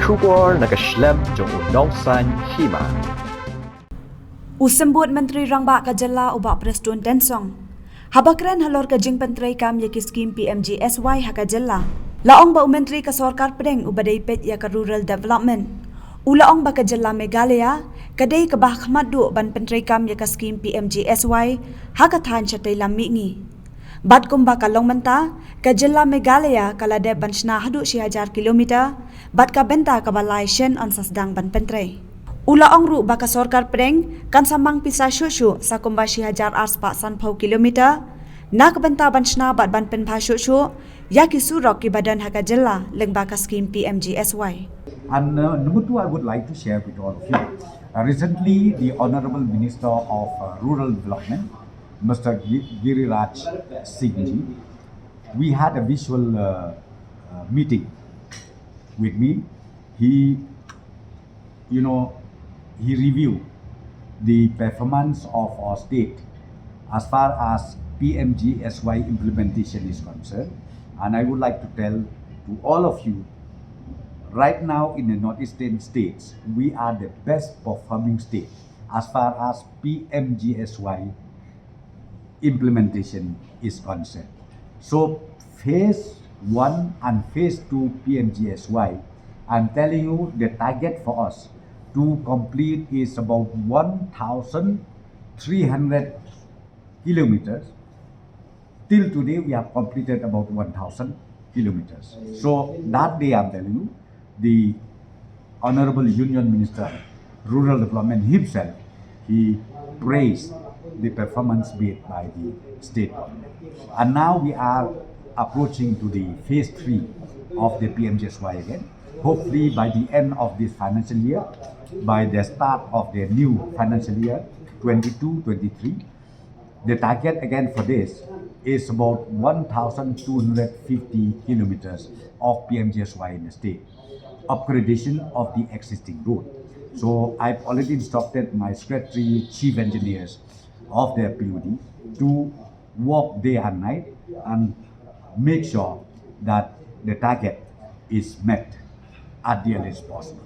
Shubor nakaslem jong unongsan Hima. Usambut Menteri Rangba Kajala uba Prestone Tensong. Habakren halor ka jing Pyntreikam ya ki Skhim Pmgsy Hakajala. Laong ba Menteri ka Sarkar Preng ubaday pet ya ka Rural Development. Ulaong ba Kajala Meghalaya kadai ka bahmadu ban Pyntreikam ya ka Skhim Pmgsy hakathan siya tay lamingi. Bat kumba kalong menta Kajala Meghalaya kalade ban shna hadu 1000 kilometer bat ka benta ka balai shen on sasdang ban Pentrei. Ulaong ru baka Sarkar Preng kan samang pisa shushu sa kumba 1000 arspa sanpau kilometer nak benta ban shna bat ban penpa shushu ya ki surok ki badan Hakajala leng baka Skhim Pmgsy. And number two, I would like to share with all of you. Recently, the Honorable Minister of Rural Development, Mr. Jingïaroh Singh, we had a visual meeting with me. He reviewed the performance of our state as far as Pmgsy implementation is concerned. And I would like to tell to all of you, right now in the northeastern states, we are the best performing state as far as Pmgsy implementation is concerned. So phase 1 and phase 2 Pmgsy, I'm telling you the target for us to complete is about 1,300 kilometers. Till today we have completed about 1,000 kilometers. So that day I'm telling you, the Honorable Union Minister, Rural Development himself, he praised the performance made by the state government. And now we are approaching to the phase 3 of the Pmgsy again. Hopefully by the end of this financial year, by the start of the new financial year, 22-23, the target again for this is about 1,250 kilometers of Pmgsy in the state. Upgradation of the existing road. So I've already instructed my secretary, chief engineers of the PUD to work day and night and make sure that the target is met at the earliest possible.